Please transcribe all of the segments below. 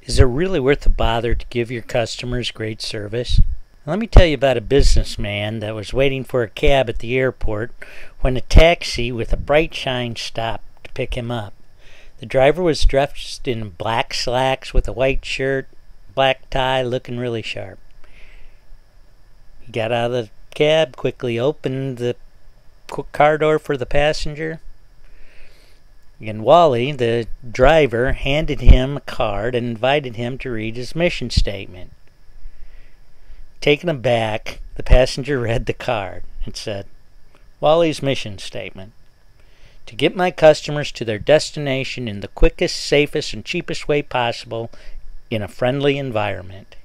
Is it really worth the bother to give your customers great service? Let me tell you about a businessman that was waiting for a cab at the airport when a taxi with a bright shine stopped to pick him up. The driver was dressed in black slacks with a white shirt, black tie, looking really sharp. He got out of the cab, quickly opened the car door for the passenger, and Wally, the driver, handed him a card and invited him to read his mission statement. Taken aback, the passenger read the card and said, "Wally's mission statement: to get my customers to their destination in the quickest, safest, and cheapest way possible in a friendly environment."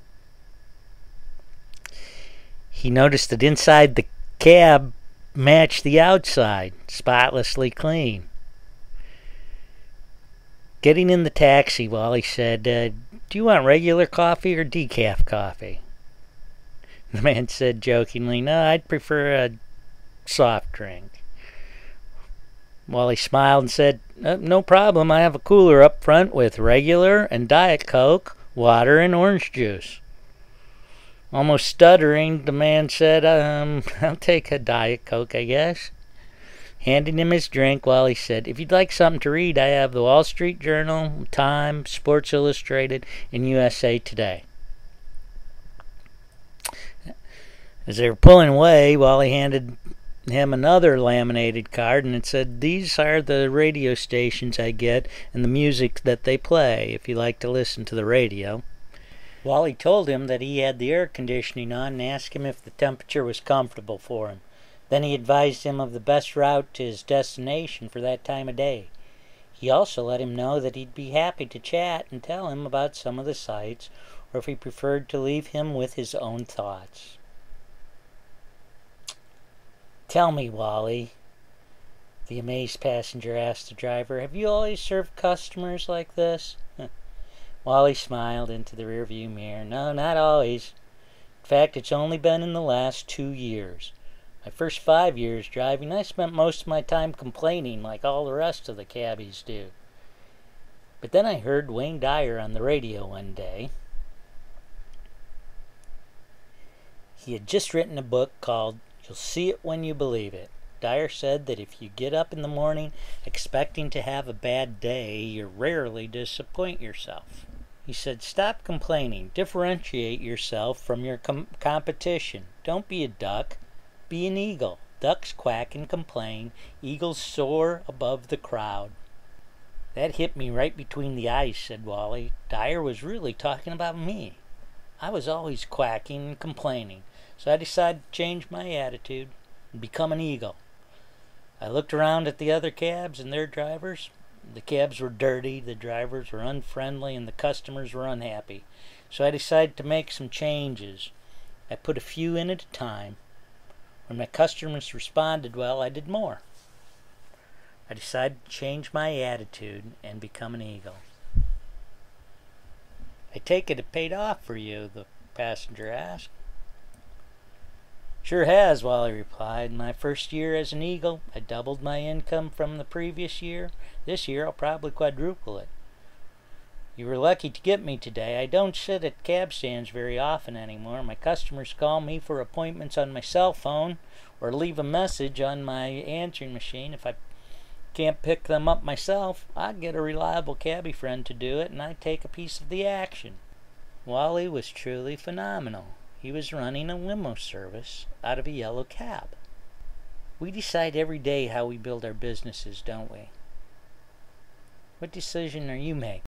He noticed that inside the cab matched the outside, spotlessly clean. Getting in the taxi, Wally said, "Do you want regular coffee or decaf coffee?" The man said jokingly, "No, I'd prefer a soft drink." Wally smiled and said, "No problem. I have a cooler up front with regular and Diet Coke, water, and orange juice." Almost stuttering, the man said, "I'll take a Diet Coke, I guess." Handing him his drink, Wally said, "If you'd like something to read, I have the Wall Street Journal, Time, Sports Illustrated, and USA Today." As they were pulling away, Wally handed him another laminated card, and it said, "These are the radio stations I get and the music that they play, if you like to listen to the radio." Wally told him that he had the air conditioning on and asked him if the temperature was comfortable for him. Then he advised him of the best route to his destination for that time of day. He also let him know that he'd be happy to chat and tell him about some of the sights, or if he preferred to leave him with his own thoughts. "Tell me, Wally," the amazed passenger asked the driver, "have you always served customers like this?" Wally smiled into the rearview mirror. "No, not always. In fact, it's only been in the last 2 years. My first 5 years driving, I spent most of my time complaining like all the rest of the cabbies do. But then I heard Wayne Dyer on the radio one day. He had just written a book called You'll See It When You Believe It. Dyer said that if you get up in the morning expecting to have a bad day, you rarely disappoint yourself. He said, stop complaining. Differentiate yourself from your competition. Don't be a duck. Be an eagle. Ducks quack and complain. Eagles soar above the crowd." "That hit me right between the eyes," said Wally. "Dyer was really talking about me. I was always quacking and complaining, so I decided to change my attitude and become an eagle. I looked around at the other cabs and their drivers. The cabs were dirty, the drivers were unfriendly, and the customers were unhappy. So I decided to make some changes. I put a few in at a time. When my customers responded well, I did more. I decided to change my attitude and become an eagle." "I take it paid off for you?" the passenger asked. "Sure has," Wally replied. "My first year as an eagle, I doubled my income from the previous year. This year I'll probably quadruple it. You were lucky to get me today. I don't sit at cab stands very often anymore. My customers call me for appointments on my cell phone or leave a message on my answering machine. If I can't pick them up myself, I get a reliable cabbie friend to do it, and I take a piece of the action." Wally was truly phenomenal. He was running a limo service out of a yellow cab. We decide every day how we build our businesses, don't we? What decision are you making?